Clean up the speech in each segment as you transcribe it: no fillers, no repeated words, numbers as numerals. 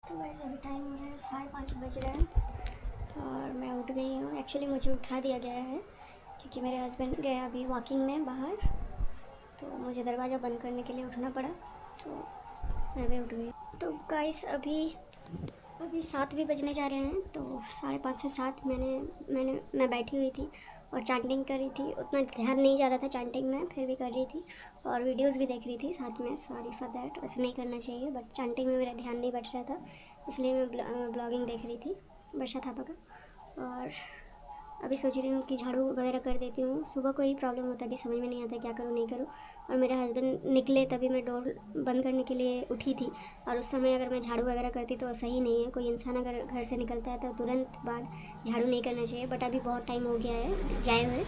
तो वैसे अभी टाइम हो रहा है 5:30 बज रहे हैं और मैं उठ गई हूँ। एक्चुअली मुझे उठा दिया गया है क्योंकि मेरे हस्बैंड गए अभी वॉकिंग में बाहर, तो मुझे दरवाज़ा बंद करने के लिए उठना पड़ा, तो मैं भी उठ गई। तो गाइस अभी 7 भी बजने जा रहे हैं, तो 5:30 से 7 मैं बैठी हुई थी और चैंटिंग कर रही थी। उतना ध्यान नहीं जा रहा था चैंटिंग में, फिर भी कर रही थी और वीडियोस भी देख रही थी साथ में। सॉरी फॉर दैट, वैसे नहीं करना चाहिए, बट चैंटिंग में मेरा ध्यान नहीं बैठ रहा था, इसलिए मैं ब्लॉगिंग देख रही थी वर्षा थापा का। और अभी सोच रही हूँ कि झाड़ू वगैरह कर देती हूँ। सुबह को ही प्रॉब्लम होता है कि समझ में नहीं आता क्या करूँ नहीं करूँ। और मेरे हस्बैंड निकले तभी मैं डोर बंद करने के लिए उठी थी, और उस समय अगर मैं झाड़ू वगैरह करती तो सही नहीं है। कोई इंसान अगर घर से निकलता है तो तुरंत बाद झाड़ू नहीं करना चाहिए। बट अभी बहुत टाइम हो गया है जाए हुए,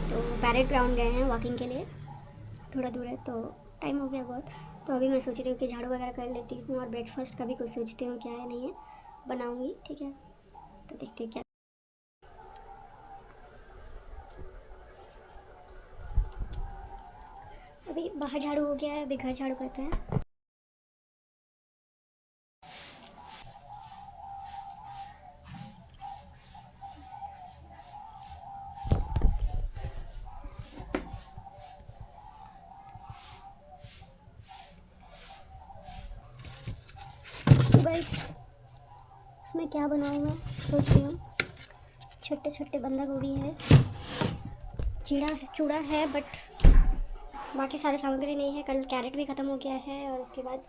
तो पैरेड ग्राउंड गए हैं वॉकिंग के लिए, थोड़ा दूर है, तो टाइम हो गया बहुत। तो अभी मैं सोच रही हूँ कि झाड़ू वगैरह कर लेती हूँ और ब्रेकफास्ट का भी कुछ सोचती हूँ क्या है नहीं है, बनाऊँगी। ठीक है, तो देखते हैं क्या। अभी बाहर झाड़ू हो गया है, अभी घर झाड़ू करते हैं। गाइस इसमें क्या बनाऊँ मैं सोच रही हूँ। छोटे छोटे बंदा गोभी है, चूड़ा है, बट बाकी सारे सामग्री नहीं है। कल कैरेट भी ख़त्म हो गया है और उसके बाद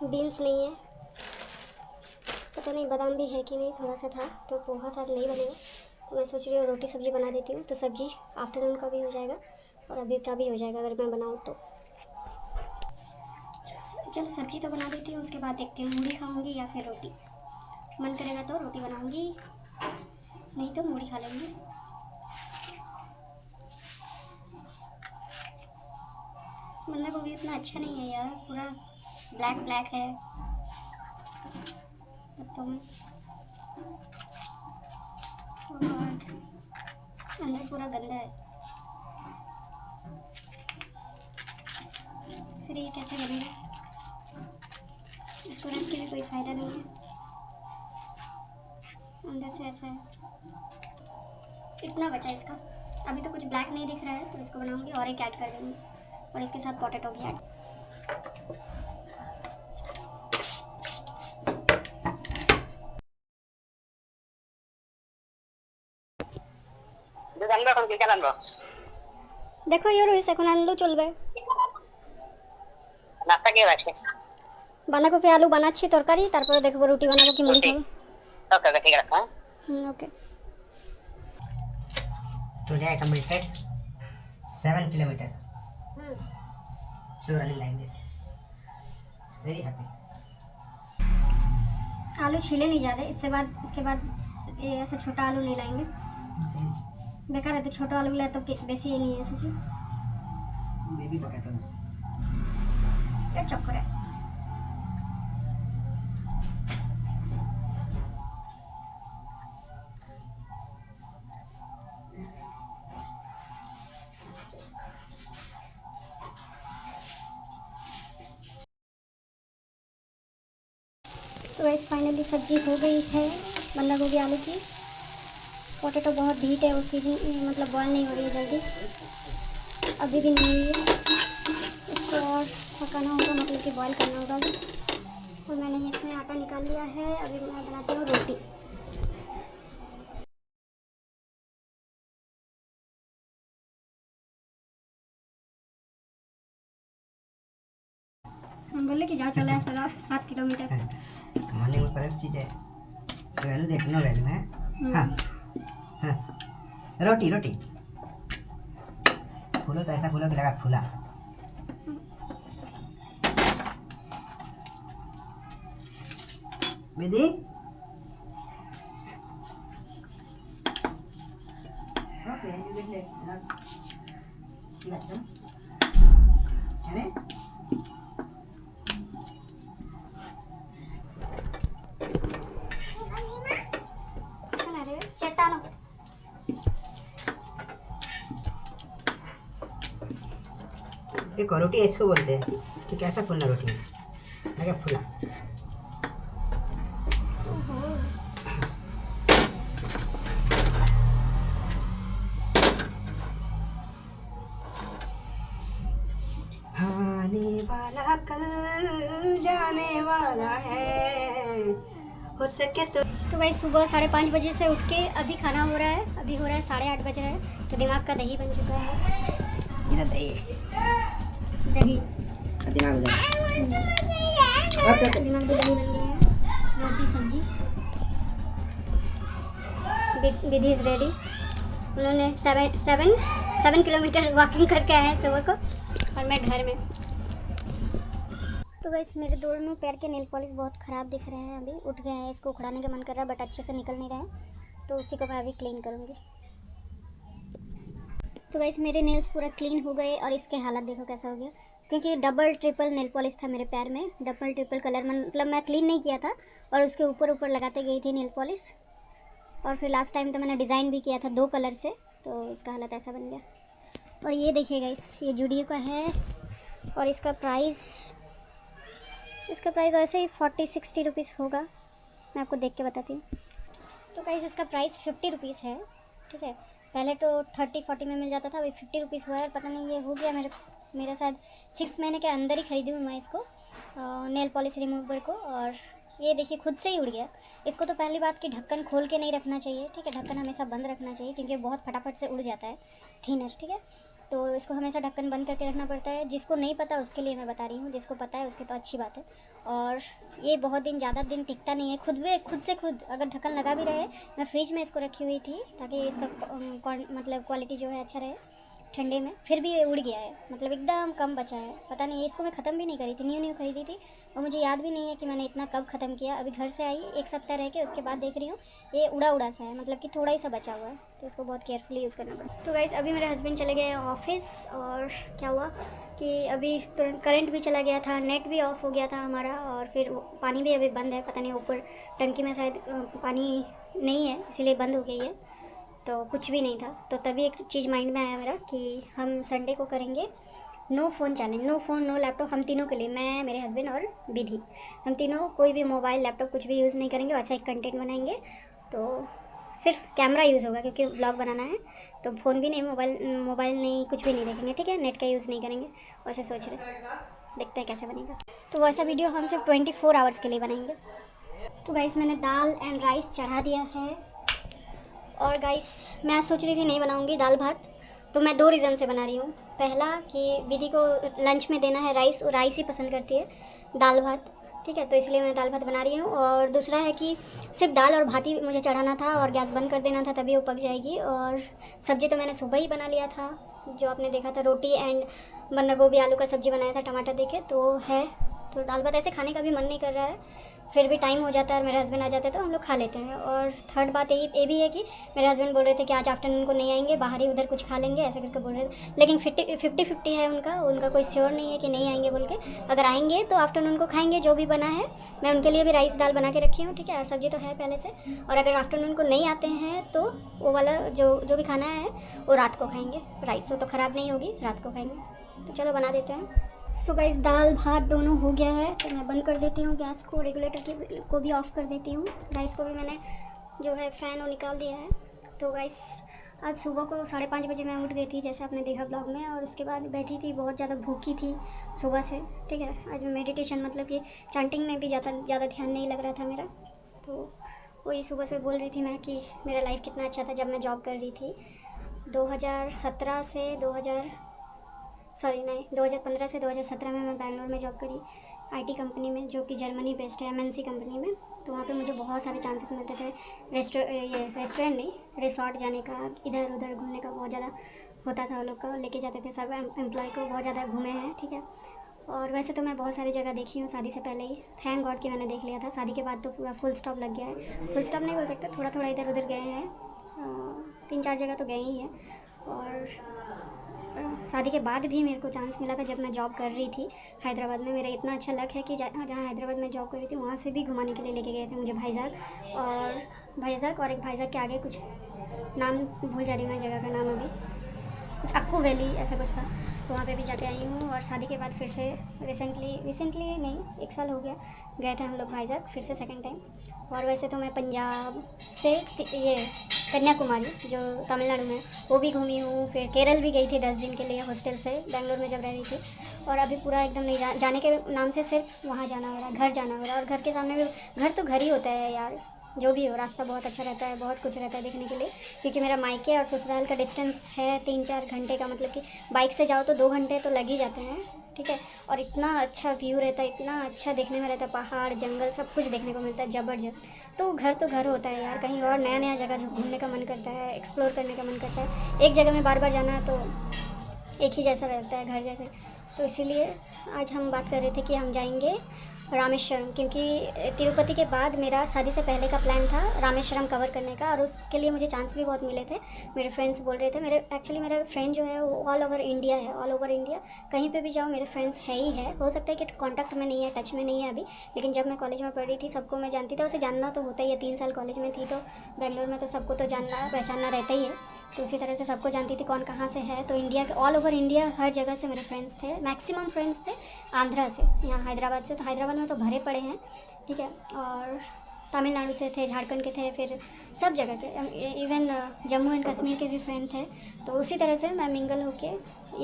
बीन्स नहीं है, पता नहीं बादाम भी है कि नहीं, थोड़ा सा था, तो पोहा साथ नहीं बनेगा। तो मैं सोच रही हूँ रोटी सब्ज़ी बना देती हूँ, तो सब्ज़ी आफ्टरनून का भी हो जाएगा और अभी का भी हो जाएगा अगर मैं बनाऊँ तो। चलो सब्ज़ी तो बना देती हूँ, उसके बाद देखती हूँ मूढ़ी खाऊंगी या फिर रोटी। मन करेगा तो रोटी बनाऊंगी, नहीं तो मूढ़ी खा लेंगी। बंदा गोभी इतना अच्छा नहीं है यार, पूरा ब्लैक ब्लैक है पत्तों में और अंदर पूरा गंदा है। फिर ये कैसे बनेगा, इसको रख के भी कोई फ़ायदा नहीं है, अंदर से ऐसा है। इतना बचा इसका, अभी तो कुछ ब्लैक नहीं दिख रहा है, तो इसको बनाऊंगी और एक ऐड कर देंगे और इसके साथ पोटैटो भी ऐड। देखो ये রয়েছে এখন আনলো চলবে। নাস্তা কে আছে? বাঁধাকপি আলু বানাচ্ছি তরকারি, তারপরে দেখবো রুটি বানাবো কি মুড়ি খাবো। ওকে ওকে ঠিক আছে। ওকে। Today I completed 7 kilometer. Slow running like this. Very happy. आलू छीले नहीं जा रहे, इसके बाद ये ऐसा छोटा आलू नहीं लाएंगे, बेकार है। तो छोटा आलू लाए तो बेसी ही नहीं है सची। Baby potatoes. क्या चक्कर है। तो वैसे फाइनली सब्जी हो गई है बंदा गोभी आलू की। पोटैटो बहुत हीट है, उस सीजन मतलब बॉयल नहीं हो रही है जल्दी, अभी भी नहीं हुई है। इसको और पकाना होगा, मतलब कि बॉयल करना होगा। और मैंने इसमें आटा निकाल लिया है, अभी मैं बनाती हूँ रोटी। हम बोले कि जाओ चला है 7 किलोमीटर। मॉर्निंग में फ्रेश चीज़ है, वैल्यू देखना वैल्यू है। हाँ हाँ, रोटी रोटी फूलो तो ऐसा फूलो कि लगा फूला। विधि ओके यू गेट लेट ठीक है। अरे चट्टानो एक रोटी इसको बोलते हैं कि कैसा फूलना रोटी है, लगा फूला। वाला है, हो सके तो भाई सुबह 5:30 बजे से उठ के अभी खाना हो रहा है, अभी हो रहा है 8:30 बज रहा है। तो दिमाग का दही बन चुका है। इधर दही दही दिमाग दिमाग में दही बन गया है। रोटी सब्जी। विधि इज़ रेडी। उन्होंने 7 किलोमीटर वॉकिंग करके आए हैं सुबह को, और मैं घर में। तो गाइस मेरे दोनों पैर के नेल पॉलिश बहुत ख़राब दिख रहे हैं। अभी उठ गए हैं, इसको उखड़ाने का मन कर रहा है बट अच्छे से निकल नहीं रहा है, तो उसी को मैं अभी क्लीन करूँगी। तो गाइस मेरे नेल्स पूरा क्लीन हो गए और इसके हालत देखो कैसा हो गया, क्योंकि डबल ट्रिपल नेल पॉलिश था मेरे पैर में। डबल ट्रिपल कलर मतलब मैं क्लीन नहीं किया था और उसके ऊपर लगाते गई थी नेल पॉलिश। और फिर लास्ट टाइम तो मैंने डिज़ाइन भी किया था 2 कलर से, तो इसका हालत ऐसा बन गया। और ये देखिए गाइस, ये जूडियो का है और इसका प्राइस ऐसे ही 40-60 रुपीज़ होगा। मैं आपको देख के बताती हूँ। तो गाइस इसका प्राइस 50 रुपीज़ है, ठीक है। पहले तो 30-40 में मिल जाता था, अभी 50 रुपीज़ हुआ है। पता नहीं ये हो गया मेरा शायद 6 महीने के अंदर ही खरीदी हूँ मैं इसको, नेल पॉलिश रिमूवर को। और ये देखिए खुद से ही उड़ गया। इसको तो पहली बात कि ढक्कन खोल के नहीं रखना चाहिए, ठीक है। ढक्कन हमेशा बंद रखना चाहिए क्योंकि बहुत फटाफट से उड़ जाता है थिनर, ठीक है। तो इसको हमेशा ढक्कन बंद करके रखना पड़ता है। जिसको नहीं पता उसके लिए मैं बता रही हूँ, जिसको पता है उसके तो अच्छी बात है। और ये बहुत दिन ज़्यादा दिन टिकता नहीं है। खुद से अगर ढक्कन लगा भी रहे, मैं फ्रिज में इसको रखी हुई थी ताकि इसका मतलब क्वालिटी जो है अच्छा रहे ठंडे में। फिर भी ये उड़ गया है, मतलब एकदम कम बचा है। पता नहीं, इसको मैं ख़त्म भी नहीं करी थी, न्यू खरीदी थी और मुझे याद भी नहीं है कि मैंने इतना कब ख़त्म किया। अभी घर से आई 1 सप्ताह रह के उसके बाद देख रही हूँ ये उड़ा सा है, मतलब कि थोड़ा ही सा बचा हुआ है, तो इसको बहुत केयरफुली यूज़ करना पड़ा। तो गाइस अभी मेरे हस्बैंड चले गए ऑफिस, और क्या हुआ कि अभी तुरंत करंट भी चला गया था, नेट भी ऑफ हो गया था हमारा, और फिर पानी भी अभी बंद है। पता नहीं ऊपर टंकी में शायद पानी नहीं है इसीलिए बंद हो गई है, तो कुछ भी नहीं था। तो तभी एक चीज़ माइंड में आया मेरा कि हम संडे को करेंगे no phone challenge. No phone no laptop, हम तीनों के लिए, मैं, मेरे हस्बैंड और विधि, हम तीनों कोई भी मोबाइल लैपटॉप कुछ भी यूज़ नहीं करेंगे। अच्छा एक कंटेंट बनाएंगे, तो सिर्फ कैमरा यूज़ होगा क्योंकि ब्लॉग बनाना है। तो फ़ोन भी नहीं, मोबाइल नहीं, कुछ भी नहीं देखेंगे, ठीक है। नेट का यूज़ नहीं करेंगे, वैसे सोच रहे, देखते हैं कैसे बनेगा। तो वैसा वीडियो हम सिर्फ 24 आवर्स के लिए बनाएंगे। तो गाइस मैंने दाल एंड राइस चढ़ा दिया है। और गाइस मैं सोच रही थी नहीं बनाऊंगी दाल भात, तो मैं 2 रीज़न से बना रही हूँ। पहला कि विधि को लंच में देना है राइस, और राइस ही पसंद करती है, दाल भात, ठीक है। तो इसलिए मैं दाल भात बना रही हूँ। और दूसरा है कि सिर्फ दाल और भात ही मुझे चढ़ाना था और गैस बंद कर देना था, तभी वो पक जाएगी। और सब्ज़ी तो मैंने सुबह ही बना लिया था, जो आपने देखा था, रोटी एंड बंदा गोभी आलू का सब्ज़ी बनाया था टमाटर देके, तो है। तो दाल भात ऐसे खाने का भी मन नहीं कर रहा है, फिर भी टाइम हो जाता है और मेरे हस्बैंड आ जाते हैं तो हम लोग खा लेते हैं। और थर्ड बात ये भी है कि मेरे हस्बैंड बोल रहे थे कि आज आफ्टरनून को नहीं आएंगे, बाहर ही उधर कुछ खा लेंगे, ऐसे करके बोल रहे थे। लेकिन 50-50 है उनका कोई श्योर नहीं है कि नहीं आएंगे बोल के। अगर आएंगे तो आफ्टरनून को खाएंगे जो भी बना है। मैं उनके लिए भी राइस दाल बना के रखी हूँ, ठीक है। सब्ज़ी तो है पहले से। और अगर आफ्टरनून को नहीं आते हैं तो वो वाला जो भी खाना है वो रात को खाएँगे। राइस तो ख़राब नहीं होगी, रात को खाएँगे। तो चलो बना देते हैं। सो गाइस दाल भात दोनों हो गया है, तो मैं बंद कर देती हूँ गैस को, रेगुलेटर को भी ऑफ़ कर देती हूँ। राइस को भी मैंने जो है फ़ैन वो निकाल दिया है। तो गाइस आज सुबह को 5:30 बजे मैं उठ गई थी, जैसे आपने देखा ब्लॉग में, और उसके बाद बैठी थी, बहुत ज़्यादा भूखी थी सुबह से, ठीक है। आज मेडिटेशन मतलब कि चैंटिंग में भी ज़्यादा ध्यान नहीं लग रहा था मेरा। तो वही सुबह से बोल रही थी मैं कि मेरा लाइफ कितना अच्छा था जब मैं जॉब कर रही थी। 2015 से 2017 में मैं बैंगलोर में जॉब करी, आईटी कंपनी में, जो कि जर्मनी बेस्ड है, एमएनसी कंपनी में। तो वहाँ पे मुझे बहुत सारे चांसेस मिलते थे रेस्टोरेंट नहीं, रिसॉर्ट जाने का, इधर उधर घूमने का बहुत ज़्यादा होता था। वो लोग को लेके जाते थे, सब एम्प्लॉय को बहुत ज़्यादा घूमे हैं, ठीक है। और वैसे तो मैं बहुत सारी जगह देखी हूँ शादी से पहले ही, थैंक गॉड कि मैंने देख लिया था। शादी के बाद तो पूरा फुल स्टॉप लग गया है, फुल स्टॉप नहीं बोल सकते, थोड़ा थोड़ा इधर उधर गए हैं, 3-4 जगह तो गए ही हैं। और शादी के बाद भी मेरे को चांस मिला था जब मैं जॉब कर रही थी हैदराबाद में। मेरा इतना अच्छा लक है कि जहाँ हैदराबाद में जॉब कर रही थी वहाँ से भी घुमाने के लिए लेके गए थे मुझे भाईजाग, और एक भाईजाग के आगे कुछ नाम भूल जा रही हूँ मैं जगह का नाम, अभी कुछ अक्कू वैली ऐसा कुछ था। तो वहाँ पे भी जाके आई हूँ। और शादी के बाद फिर से रिसेंटली नहीं, 1 साल हो गया, गए थे हम लोग भाईजाग फिर से सेकंड टाइम। और वैसे तो मैं पंजाब से ये कन्याकुमारी जो तमिलनाडु में, वो भी घूमी हूँ। फिर केरल भी गई थी 10 दिन के लिए हॉस्टल से, बेंगलोर में जब रह रही थी। और अभी पूरा एकदम नहीं जाने के नाम से सिर्फ वहाँ जाना हो रहा है, घर जाना हो रहा है। और घर के सामने भी, घर तो घर ही होता है यार, जो भी हो, रास्ता बहुत अच्छा रहता है, बहुत कुछ रहता है देखने के लिए। क्योंकि मेरा मायके और ससुराल का डिस्टेंस है 3-4 घंटे का, मतलब कि बाइक से जाओ तो 2 घंटे तो लग ही जाते हैं, ठीक है। और इतना अच्छा व्यू रहता है, इतना अच्छा देखने में रहता है, पहाड़ जंगल सब कुछ देखने को मिलता है, ज़बरदस्त। तो घर होता है यार, कहीं और नया नया जगह घूमने का मन करता है, एक्सप्लोर करने का मन करता है। एक जगह में बार बार जाना तो एक ही जैसा रहता है, घर जैसे। तो इसीलिए आज हम बात कर रहे थे कि हम जाएंगे रामेश्वरम, क्योंकि तिरुपति के बाद मेरा शादी से पहले का प्लान था रामेश्वरम कवर करने का, और उसके लिए मुझे चांस भी बहुत मिले थे। मेरे फ्रेंड्स बोल रहे थे, मेरा फ्रेंड जो है वो ऑल ओवर इंडिया है, ऑल ओवर इंडिया कहीं पे भी जाओ मेरे फ्रेंड्स है ही है। हो सकता है कि कांटेक्ट में नहीं है, टच में नहीं है अभी, लेकिन जब मैं कॉलेज में पढ़ रही थी सबको मैं जानती थी। उसे जानना तो होता ही है, 3 साल कॉलेज में थी तो बेंगलोर में, तो सबको तो जानना पहचानना रहता ही है। तो उसी तरह से सबको जानती थी कौन कहाँ से है। तो इंडिया के ऑल ओवर इंडिया हर जगह से मेरे फ्रेंड्स थे, मैक्सिमम फ्रेंड्स थे आंध्रा से, यहाँ हैदराबाद से। तो हैदराबाद में तो भरे पड़े हैं, ठीक है। और तमिलनाडु से थे, झारखंड के थे, फिर सब जगह के, इवन जम्मू एंड कश्मीर के भी फ्रेंड थे। तो उसी तरह से मैं मिंगल होके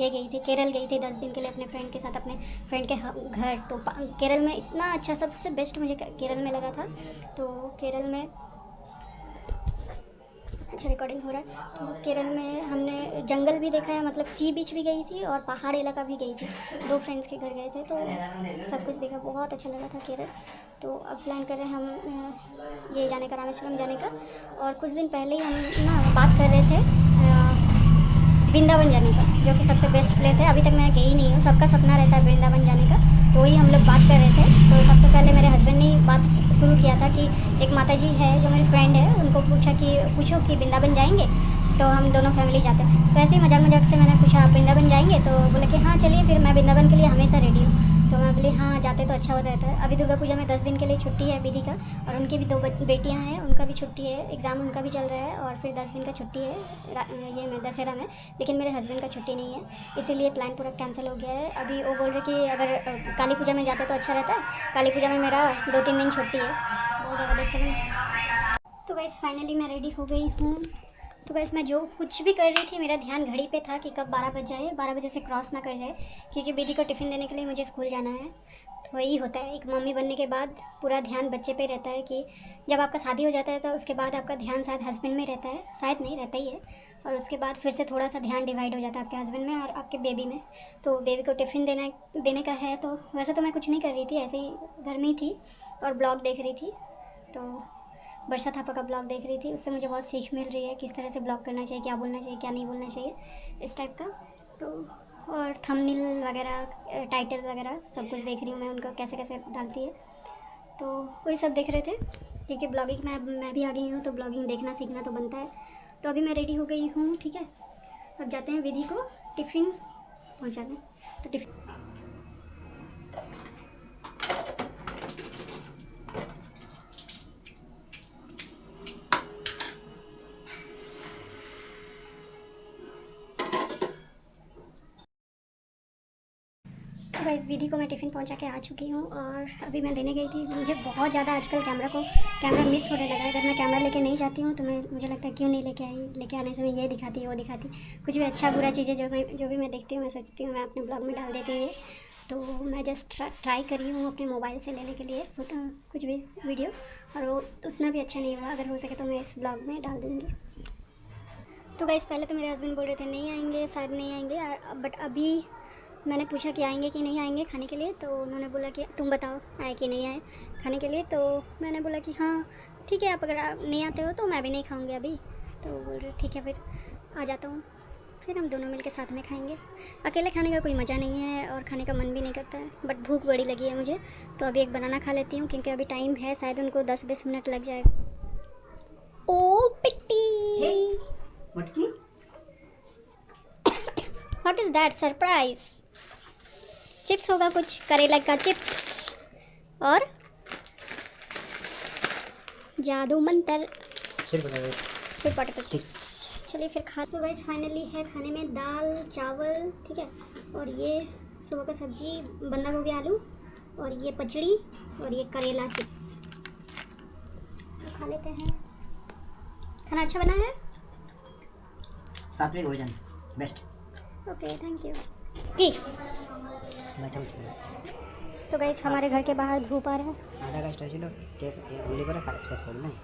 ये गई थी, केरल गई थी 10 दिन के लिए अपने फ्रेंड के साथ, अपने फ्रेंड के घर। तो केरल में इतना अच्छा, सबसे बेस्ट मुझे केरल में लगा था। तो केरल में अच्छा रिकॉर्डिंग हो रहा है। तो केरल में हमने जंगल भी देखा है, मतलब सी बीच भी गई थी और पहाड़ इलाका भी गई थी, 2 फ्रेंड्स के घर गए थे, तो सब कुछ देखा, बहुत अच्छा लगा था केरल। तो अब प्लान कर रहे हैं हम ये जाने का, रामेश्वरम जाने का। और कुछ दिन पहले ही हम ना बात कर रहे थे वृंदावन जाने का, जो कि सबसे बेस्ट प्लेस है। अभी तक मैं गई नहीं हूँ, सबका सपना रहता है वृंदावन जाने का, तो वही हम लोग बात कर रहे थे। तो सबसे पहले मेरे हस्बैंड ने बात शुरू किया था कि एक माताजी है जो मेरी फ्रेंड है, उनको पूछो कि वृंदावन जाएंगे, तो हम दोनों फैमिली जाते हैं। तो ऐसे ही मजाक से मैंने पूछा आप वृंदावन जाएंगे, तो बोले कि हाँ चलिए, फिर मैं वृंदावन के लिए हमेशा रेडी हूँ। तो मैं बोली हाँ जाते तो अच्छा हो जाता है। अभी दुर्गा पूजा में 10 दिन के लिए छुट्टी है विधि का, और उनकी भी 2 बेटियाँ हैं, उनका भी छुट्टी है, एग्ज़ाम उनका भी चल रहा है, और फिर 10 दिन का छुट्टी है ये में दशहरा में। लेकिन मेरे हस्बैंड का छुट्टी नहीं है, इसीलिए प्लान पूरा कैंसिल हो गया है। अभी वो बोल रहे कि अगर काली पूजा में जाते तो अच्छा रहता है। काली पूजा में मेरा 2-3 दिन छुट्टी है, बहुत ज़्यादा डिस्टर्बेंस। तो गाइस फाइनली मैं रेडी हो गई हूँ। तो गाइस मैं जो कुछ भी कर रही थी, मेरा ध्यान घड़ी पे था कि कब 12 बज जाए, 12 बजे से क्रॉस ना कर जाए, क्योंकि बेटी को टिफ़िन देने के लिए मुझे स्कूल जाना है। तो वही होता है, एक मम्मी बनने के बाद पूरा ध्यान बच्चे पे रहता है। कि जब आपका शादी हो जाता है तो उसके बाद आपका ध्यान शायद हस्बैंड में रहता है, शायद नहीं रहता ही है, और उसके बाद फिर से थोड़ा सा ध्यान डिवाइड हो जाता है आपके हस्बैंड में और आपके बेबी में। तो बेबी को टिफ़िन देने का है। तो वैसे तो मैं कुछ नहीं कर रही थी, ऐसे ही घर में ही थी और ब्लॉग देख रही थी। तो वर्षा थापा का ब्लॉग देख रही थी, उससे मुझे बहुत सीख मिल रही है किस तरह से ब्लॉग करना चाहिए, क्या बोलना चाहिए, क्या नहीं बोलना चाहिए, इस टाइप का। तो और थंबनेल वगैरह, टाइटल वगैरह सब कुछ देख रही हूँ मैं, उनका कैसे कैसे डालती है। तो वही सब देख रहे थे, क्योंकि ब्लॉगिंग में मैं भी आ गई हूँ, तो ब्लॉगिंग देखना सीखना तो बनता है। तो अभी मैं रेडी हो गई हूँ, ठीक है। अब जाते हैं विधि को टिफ़िन पहुँचाने। तो टिफ़िन तो इस विधि को मैं टिफ़िन पहुंचा के आ चुकी हूँ, और अभी मैं देने गई थी। मुझे बहुत ज़्यादा आजकल कैमरा मिस होने लगा है। अगर मैं कैमरा लेके नहीं जाती हूँ तो मुझे लगता है क्यों नहीं लेके आने से मैं ये दिखाती वो दिखाती, कुछ भी अच्छा बुरा चीज़ें जो भी मैं देखती हूँ, मैं सोचती हूँ मैं अपने ब्लॉग में डाल देती हूँ। तो मैं जस्ट ट्राई करी हूँ अपने मोबाइल से लेने के लिए कुछ भी वीडियो, और वो उतना भी अच्छा नहीं हुआ। अगर हो सके तो मैं इस ब्लॉग में डाल दूँगी। तो गाइस पहले तो मेरे हस्बैंड बोल रहे थे नहीं आएंगे, शायद नहीं आएंगे, बट अभी मैंने पूछा कि आएंगे कि नहीं आएंगे खाने के लिए। तो उन्होंने बोला कि तुम बताओ आए कि नहीं आए खाने के लिए। तो मैंने बोला कि हाँ ठीक है, आप अगर नहीं आते हो तो मैं भी नहीं खाऊंगी अभी। तो बोल रहे ठीक है फिर आ जाता हूँ, फिर हम दोनों मिलकर साथ में खाएंगे। अकेले खाने का कोई मज़ा नहीं है और खाने का मन भी नहीं करता है, बट भूख बड़ी लगी है मुझे, तो अभी एक बनाना खा लेती हूँ, क्योंकि अभी टाइम है, शायद उनको 10-20 मिनट लग जाएगा। ओ पिट्टी, what is that surprise? Chips होगा कुछ, करेला का चिप्स और जादू मंतर, स्वीट पोटैटो स्टिक्स। चलिए फिर खा। सो गाइस फाइनली है खाने में दाल चावल, ठीक है, और ये सुबह का सब्जी बंदा गोभी आलू, और ये पचड़ी, और ये करेला चिप्स। तो खा लेते हैं। खाना अच्छा बना है, सात्विक भोजन बेस्ट। Okay thank you. की। बैठा हूँ। तो गाइस हमारे घर के बाहर धूप आ रहा है। आधा का स्टैचू लो केक उंगली को रखा एक्सेस कर नहीं।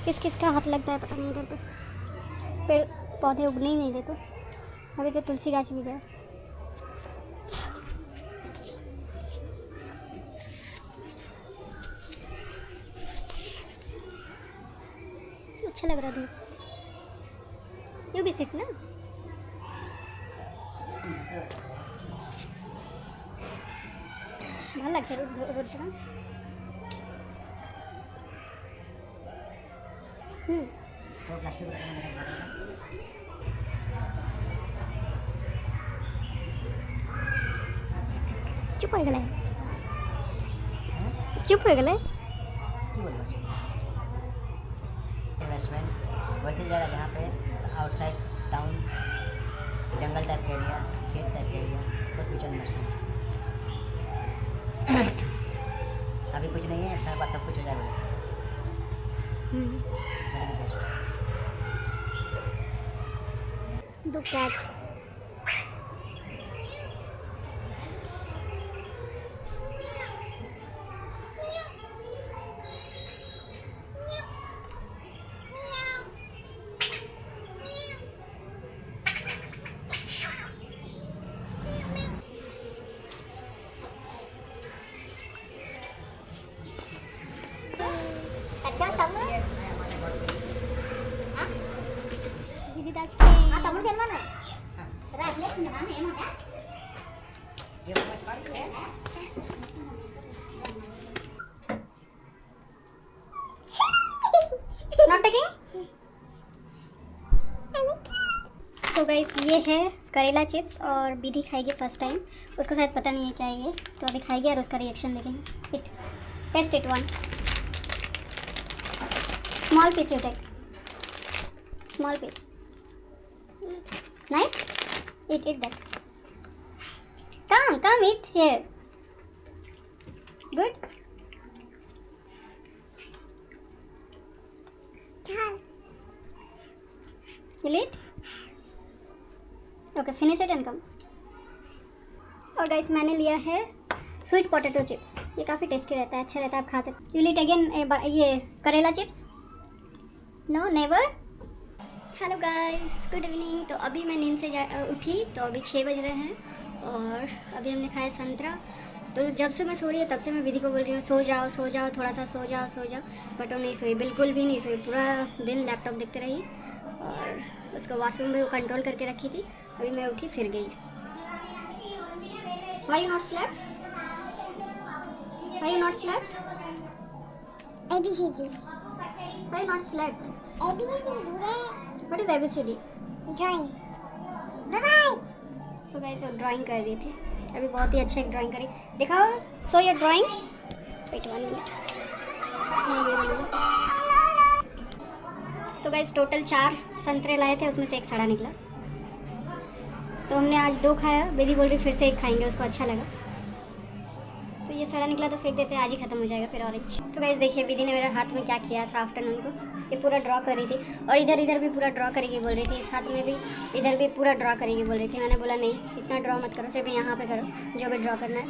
किस किस का हाथ लगता है पता नहीं इधर पे। फिर पौधे उगने ही नहीं देते। अभी तो तुलसी गाछ भी गया। अच्छा लग रहा धूप। यू भी सिट ना। ভাল লাগছে রোদটা। চুপ হয়ে গেলে চুপ হয়ে গেলে इन्वेस्टमेंट वैसी जगह जहाँ पे आउटसाइड टाउन जंगल टाइप का एरिया खेत टाइप का एरिया तो फ्यूचर इन्वेस्टमेंट। अभी कुछ नहीं है सारे बात सब कुछ हो जाएगा। बेस्ट दो cat. Kamu dari mana? Raffles dari mana emang ya? Not taking? So guys ये है करेला चिप्स और विधि खाएगी फर्स्ट टाइम। उसको शायद पता नहीं है क्या है ये, तो अभी खाएगी और उसका रिएक्शन देखेंगे। Taste it one small piece you take small piece. Nice? Eat that. Come eat here. Good? You'll eat? Okay, finish it and come. और गाइस मैंने लिया है स्वीट पोटैटो चिप्स। ये काफ़ी टेस्टी रहता है, अच्छा रहता है, आप खा सकते। You'll eat again ये करेला chips? No, never? Hello guys, good evening. तो अभी मैं नींद से उठी तो अभी 6 बज रहे हैं और अभी हमने खाया संतरा। तो जब से मैं सो रही है तब से मैं विधि को बोल रही हूँ सो जाओ थोड़ा सा सो जाओ बट वो नहीं सोई, बिल्कुल भी नहीं सोई। पूरा दिन लैपटॉप देखते रही और उसको वॉशरूम में वो कंट्रोल करके रखी थी। अभी मैं उठी फिर गई। Why you not slept? Why you not slept? ABCD. Why you not slept? ABCD. What is ABCD? Drawing. Bye. So guys वो ड्राइंग कर रही थी। अभी बहुत ही अच्छा एक ड्राइंग करी। दिखाओ show your drawing. Wait 1 minute. तो गाइस टोटल 4 संतरे लाए थे, उसमें से एक सड़ा निकला। तो हमने आज 2 खाया। विधि बोल रही फिर से एक खाएंगे, उसको अच्छा लगा। तो ये सड़ा निकला तो फेंक देते हैं, आज ही ख़त्म हो जाएगा फिर ऑरेंज। तो गाइस देखिए विधि ने मेरे हाथ में क्या किया था आफ्टरनून को। ये पूरा ड्रॉ कर रही थी और इधर भी पूरा ड्रॉ करेगी बोल रही थी। इस हाथ में भी इधर भी पूरा ड्रॉ करेगी बोल रही थी। मैंने बोला नहीं इतना ड्रॉ मत करो, सिर्फ यहाँ पे करो जो भी ड्रॉ करना है।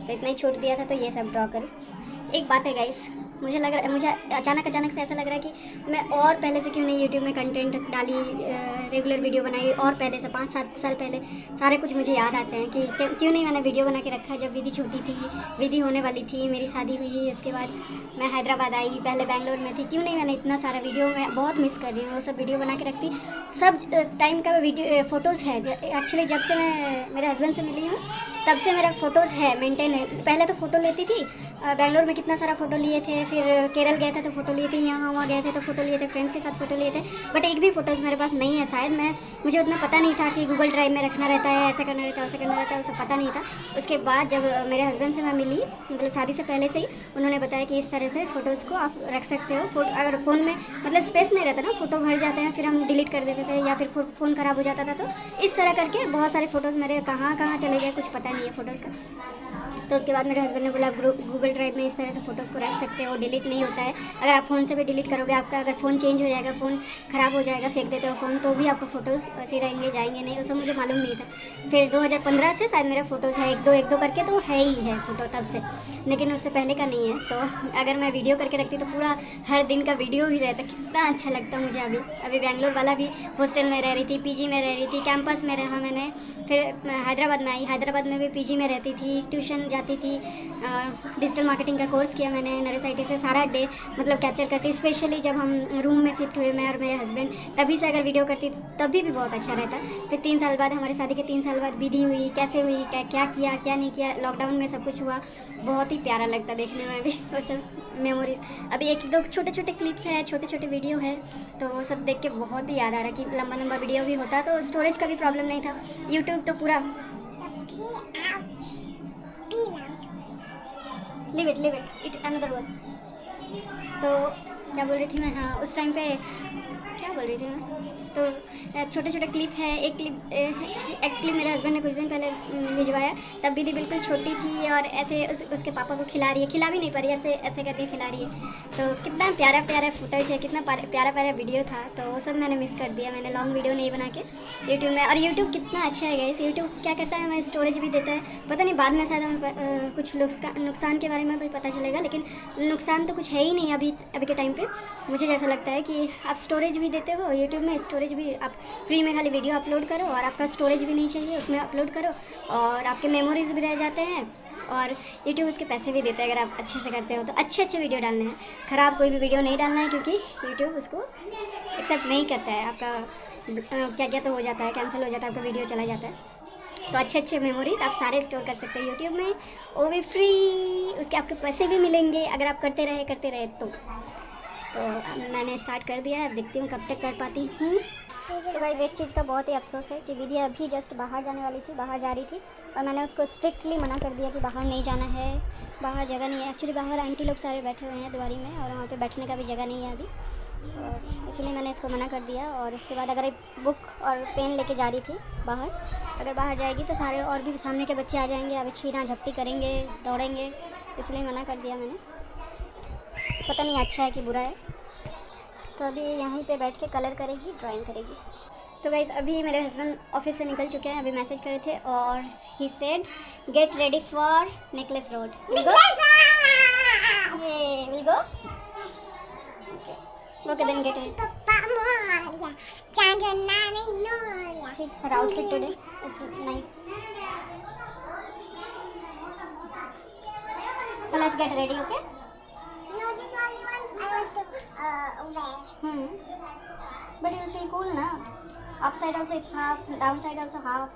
तो इतना ही छूट दिया था तो ये सब ड्रॉ करी। एक बात है गाइस, मुझे अचानक से ऐसा लग रहा है कि मैं और पहले से क्यों नहीं यूट्यूब में कंटेंट डाली, रेगुलर वीडियो बनाई। और पहले से 5-7 साल पहले सारे कुछ मुझे याद आते हैं कि क्यों नहीं मैंने वीडियो बना के रखा। जब विधि छोटी थी, विधि होने वाली थी, मेरी शादी हुई, उसके बाद मैं हैदराबाद आई, पहले बेंगलोर में थी, क्यों नहीं मैंने इतना सारा वीडियो मैं बहुत मिस कर रही हूँ। वो सब वीडियो बना के रखती, सब टाइम का वीडियो फ़ोटोज़ है। एक्चुअली जब से मैं मेरे हस्बैंड से मिली हूँ तब से मेरा फ़ोटोज़ है, मेंटेन है। पहले तो फ़ोटो लेती थी, बेंगलोर में कितना सारा फ़ोटो लिए थे, फिर केरल गए थे तो फ़ोटो लिए थे, यहाँ वहाँ गए थे तो फ़ोटो लिए थे, फ्रेंड्स के साथ फ़ोटो लिए थे। बट एक भी फ़ोटोज़ मेरे पास नहीं है शायद। मुझे उतना पता नहीं था कि गूगल ड्राइव में रखना रहता है, ऐसा करना रहता है, वैसा करना रहता है, वो सब पता नहीं था। उसके बाद जब मेरे हस्बैंड से मैं मिली, मतलब शादी से पहले से ही उन्होंने बताया कि इस तरह से फ़ोटोज़ को आप रख सकते हो। अगर फ़ोन में मतलब स्पेस नहीं रहता ना, फ़ोटो भर जाते हैं, फिर हम डिलीट कर देते थे या फिर फ़ोन ख़राब हो जाता था। तो इस तरह करके बहुत सारे फ़ोटोज़ मेरे कहाँ चले गए कुछ पता नहीं है फ़ोटोज़ का। तो उसके बाद मेरे हस्बैंड ने बोला गूगल ड्राइव में इस तरह से फ़ोटोज़ को रख सकते हो, डिलीट नहीं होता है। अगर आप फ़ोन से भी डिलीट करोगे, आपका अगर फ़ोन चेंज हो जाएगा, फ़ोन ख़राब हो जाएगा, फेंक देते हो फ़ोन, तो भी आपको फ़ोटोज़ वैसे रहेंगे, जाएंगे नहीं। उसमें मुझे मालूम नहीं था। फिर 2015 से शायद मेरा फ़ोटोज़ है, एक दो करके तो है ही है फ़ोटो तब से, लेकिन उससे पहले का नहीं है। तो अगर मैं वीडियो करके रखती तो पूरा हर दिन का वीडियो भी रहता, कितना अच्छा लगता मुझे। अभी बेंगलोर वाला भी हॉस्टल में रह रही थी, पीजी में रह रही थी, कैंपस में रहा मैंने, फिर हैदराबाद में आई, हैदराबाद में भी पीजी में रहती थी, ट्यूशन जाती थी, डिजिटल मार्केटिंग का कोर्स किया मैंने नरेसाइटी से। सारा डे मतलब कैप्चर करती, स्पेशली जब हम रूम में शिफ्ट हुए मैं और मेरे हस्बैंड, तभी से अगर वीडियो करती तभी भी बहुत अच्छा रहता। फिर 3 साल बाद, हमारे शादी के 3 साल बाद विधि हुई, कैसे हुई, क्या किया क्या नहीं किया, लॉकडाउन में सब कुछ हुआ, बहुत ही प्यारा लगता देखने में भी वो सब मेमोरीज। अभी एक दो छोटे छोटे क्लिप्स हैं, छोटे छोटे वीडियो है, तो वो सब देख के बहुत ही याद आ रहा कि लंबा लंबा वीडियो भी होता तो स्टोरेज का भी प्रॉब्लम नहीं था। यूट्यूब तो पूरा लिव इट अनदर वर्ड। तो क्या बोल रही थी मैं, हाँ उस टाइम पे क्या बोल रही थी मैं, तो छोटे छोटे क्लिप है। एक क्लिप मेरे हस्बैंड ने कुछ दिन पहले भिजवाया, तब दीदी बिल्कुल छोटी थी और ऐसे उसके पापा को खिला रही है, खिला भी नहीं पा रही, ऐसे करके खिला रही है। तो कितना प्यारा प्यारा फुटेज है, कितना प्यारा प्यारा वीडियो था, तो वो सब मैंने मिस कर दिया। मैंने लॉन्ग वीडियो नहीं बना के यूट्यूब में। और यूट्यूब कितना अच्छा है गाइस, यूट्यूब क्या करता है, हमें स्टोरेज भी देता है। पता नहीं बाद में शायद हमें कुछ नुकसान के बारे में भी पता चलेगा, लेकिन नुकसान तो कुछ है ही नहीं अभी के टाइम पे। मुझे जैसा लगता है कि आप स्टोरेज भी देते हो यूट्यूब में, स्टोरेज भी आप फ्री में खाली वीडियो अपलोड करो और आपका स्टोरेज भी नहीं चाहिए, उसमें अपलोड करो और आपके मेमोरीज भी रह जाते हैं, और यूट्यूब उसके पैसे भी देते हैं अगर आप अच्छे से करते हो तो। अच्छे वीडियो डालने हैं, ख़राब कोई भी वीडियो नहीं डालना है, क्योंकि यूट्यूब उसको एक्सेप्ट नहीं करता है। आपका क्या तो हो जाता है, कैंसिल हो जाता है, आपका वीडियो चला जाता है। तो अच्छे मेमोरीज आप सारे स्टोर कर सकते हो यूट्यूब में, वो भी फ्री, उसके आपके पैसे भी मिलेंगे अगर आप करते रहे तो मैंने स्टार्ट कर दिया है, देखती हूँ कब तक कर पाती हूँ। तो गाइस एक चीज़ का बहुत ही अफसोस है कि विधि अभी जस्ट बाहर जाने वाली थी, बाहर जा रही थी, और मैंने उसको स्ट्रिक्टली मना कर दिया कि बाहर नहीं जाना है, बाहर जगह नहीं है। एक्चुअली बाहर आंटी लोग सारे बैठे हुए हैं द्वारी में, और वहाँ पे बैठने का भी जगह नहीं है अभी, और इसलिए मैंने इसको मना कर दिया। और उसके बाद अगर एक बुक और पेन लेके जा रही थी बाहर, अगर बाहर जाएगी तो सारे और भी सामने के बच्चे आ जाएंगे, अभी छीना झपटी करेंगे, दौड़ेंगे, इसलिए मना कर दिया मैंने। पता नहीं अच्छा है कि बुरा है। तो अभी यहीं पे बैठ के कलर करेगी, ड्राइंग करेगी। तो गाइस अभी मेरे हस्बैंड ऑफिस से निकल चुके हैं, अभी मैसेज करे थे, और he said get ready for Necklace Road. Will go, ये will go, okay then get ready. See her outfit today is nice. So let's get ready, okay? No, this one I want to wear. But you will feel cool, na? Upside also it's half, downside also half.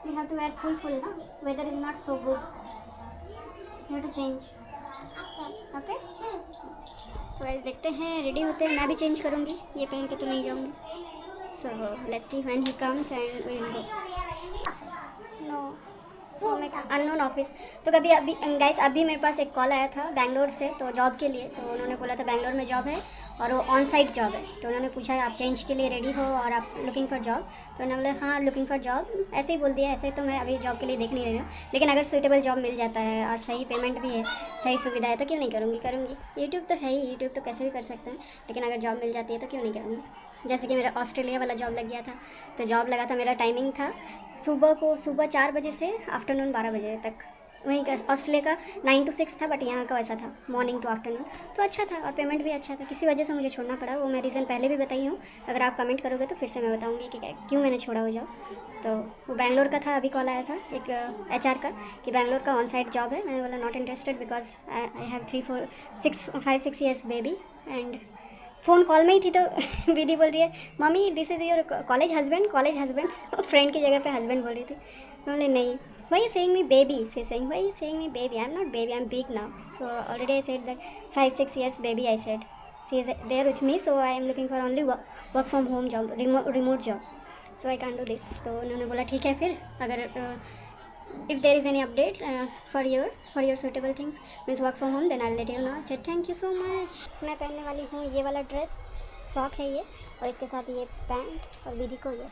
We have to wear full, na? Weather is not so good. You have to change. Okay? तो guys देखते हैं, ready होते हैं, मैं भी change करूँगी, ये पहन के तो नहीं जाऊँगी। So let's see when he comes and we will go. Unknown office. तो अभी गाइस अभी मेरे पास एक कॉल आया था बैंगलोर से, तो जॉब के लिए। तो उन्होंने बोला था बैंगलोर में जॉब है और वो ऑन साइट जॉब है। तो उन्होंने पूछा आप चेंज के लिए रेडी हो और आप लुकिंग फॉर जॉब। तो उन्होंने बोला हाँ लुकिंग फॉर जॉब, ऐसे ही बोल दिया। ऐसे तो मैं अभी जॉब के लिए देख नहीं रही हूँ, लेकिन अगर सूटेबल जॉब मिल जाता है और सही पेमेंट भी है, सही सुविधा है, तो क्यों नहीं करूँगी। यूट्यूब तो है ही, यूट्यूब तो कैसे भी कर सकते हैं, लेकिन अगर जॉब मिल जाती है तो क्यों नहीं करूँगी। जैसे कि मेरा ऑस्ट्रेलिया वाला जॉब लग गया था। तो जॉब लगा था, मेरा टाइमिंग था सुबह 4 बजे से आफ्टरनून 12 बजे तक। वहीं का ऑस्ट्रेलिया का 9 to 6 था, बट यहाँ का वैसा था मॉर्निंग टू आफ्टरनून। तो अच्छा था और पेमेंट भी अच्छा था। किसी वजह से मुझे छोड़ना पड़ा, वो मैं रीज़न पहले भी बताई हूँ। अगर आप कमेंट करोगे तो फिर से मैं बताऊँगी कि क्यों मैंने छोड़ा वो जॉब। तो वो बैंगलोर का था। अभी कॉल आया था एक HR का कि बैंगलोर का ऑन साइट जॉब है। मैंने बोला not interested because I have 5-6 years baby. And phone call में ही थी तो विधि बोल रही है mummy this is your college husband. Friend की जगह पे हस्बैंड बोल रही थी। बोले नहीं, why you saying me baby? She's saying why you saying me baby? I'm not baby, I'm big now. So already I said that 5-6 years baby. I said she is there with me, so I am looking for only work from home job, remote job. So I can't do this. तो उन्होंने बोला ठीक है, फिर अगर if there is any update for your suitable things means work from home, then I'll let you know. I said thank you so much. मैं पहनने वाली हूँ ये वाला ड्रेस, फ्रॉक है ये, और इसके साथ ये पैंट, और विधि को ये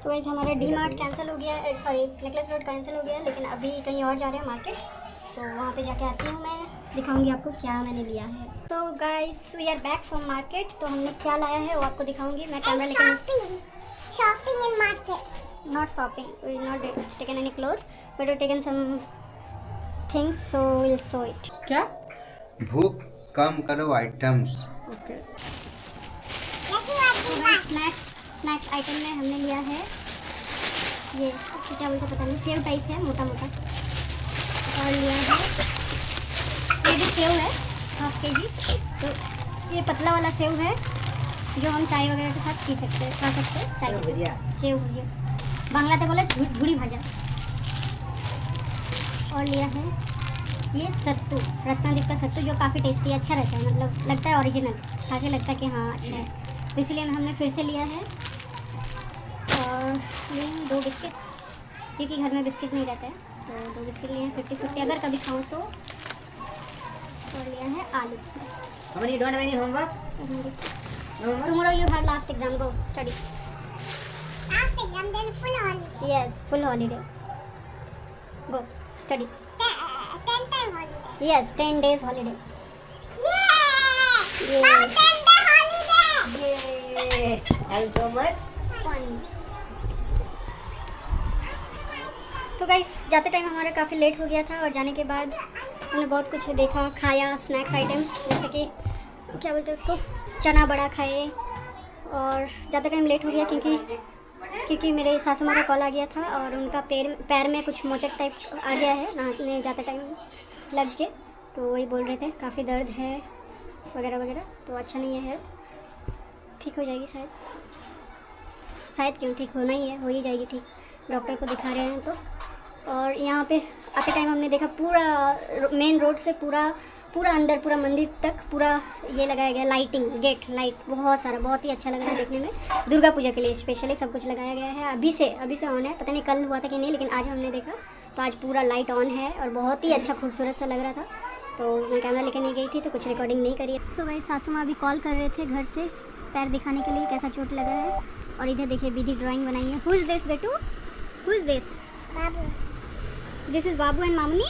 तो वैसे हमारा डी मार्ट कैंसिल हो गया, सॉरी नेकलेस रोड कैंसिल हो गया, लेकिन अभी कहीं और जा रहे हैं मार्केट, तो वहाँ पे जाके आती हूँ मैं, दिखाऊंगी आपको क्या मैंने लिया है। तो guys we are back from market, तो हमने क्या लाया है वो आपको दिखाऊंगी मैं। कैमरा लेकर Shopping in market. not shopping, we not taken any clothes, but we taken some things, so we'll show it. क्या? भूख कम करो items. Okay. Let's see what's in that. Snacks item में हमने लिया है ये, इसे क्या बोलते पता नहीं, सेव टाइप है मोटा मोटा, और लिया है ये भी सेव है 1/2 kg। तो ये पतला वाला सेव है जो हम चाय वगैरह के साथ पी सकते हैं, खा सकते हैं चाय के साथ। सेव भुजिया, बांग्लाते बोले झुड़ी भाजा। और लिया है ये सत्तू, रत्नादीप का सत्तू, जो काफ़ी टेस्टी अच्छा रहता है, मतलब लगता है ओरिजिनल, खा के लगता है कि हाँ अच्छा है, तो इसलिए हमने फिर से लिया है। और लिए 2 बिस्किट्स, क्योंकि घर में बिस्किट नहीं रहता है, तो 2 बिस्किट लिए हैं 50-50 अगर कभी खाऊँ तो। और लिया है आलू बस। How you don't have any homework? No homework? Tomorrow you have last exam, go study. Last exam, then full holiday. Yes, full holiday. Go study. 10 holiday. Yes, 10 days holiday. Yay! Yay. Now 10-day holiday. Yay! Thank you so much. Fun. तो guys जाते time हमारा काफ़ी late हो गया था, और जाने के बाद हमने बहुत कुछ देखा, खाया, स्नैक्स आइटम जैसे कि क्या बोलते हैं उसको, चना बड़ा खाए। और जाते टाइम लेट हो गया क्योंकि मेरे सासू माँ का कॉल आ गया था, और उनका पैर में कुछ मोचक टाइप आ गया है, नहाने जाते टाइम लग के, तो वही बोल रहे थे काफ़ी दर्द है वगैरह वगैरह, तो अच्छा नहीं है, ठीक हो जाएगी शायद क्यों, ठीक होना ही है, हो ही जाएगी ठीक, डॉक्टर को दिखा रहे हैं तो। और यहाँ पे आते टाइम हमने देखा पूरा मेन रोड से पूरा अंदर, पूरा मंदिर तक पूरा ये लगाया गया लाइटिंग, गेट लाइट बहुत सारा, बहुत ही अच्छा लग रहा है देखने में। दुर्गा पूजा के लिए स्पेशली सब कुछ लगाया गया है, अभी से ऑन है, पता नहीं कल हुआ था कि नहीं, लेकिन आज हमने देखा तो आज पूरा लाइट ऑन है, और बहुत ही अच्छा खूबसूरत सा लग रहा था। तो मैं कैमरा लेकर नहीं गई थी तो कुछ रिकॉर्डिंग नहीं करी। सो भाई सासू माँ अभी कॉल कर रहे थे घर से पैर दिखाने के लिए कैसा चोट लगा है। और इधर देखिए विधि ड्राइंग बनाई है। हु इज़ दिस बेटू, हु इज़ दिस? बाबू। दिस इज़ बाबू एंड मामनी।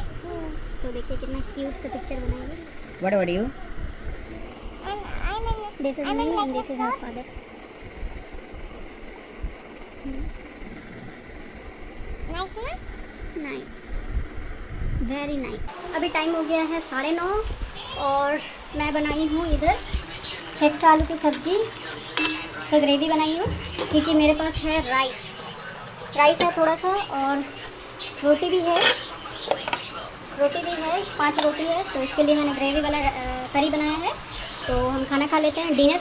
सो देखिए कितना क्यूट सा पिक्चर बनाई है। What about you? This is me and this is her father. Nice ना? Nice, very nice. अभी टाइम हो गया है 9:30 और मैं बनाई हूँ इधर हेक्सा आलू की सब्ज़ी, तो ग्रेवी बनाई हूँ क्योंकि मेरे पास है राइस है थोड़ा सा, और रोटी भी है 5 रोटी है, तो इसके लिए मैंने ग्रेवी वाला करी बनाया है। तो हम खाना खा लेते हैं, डिनर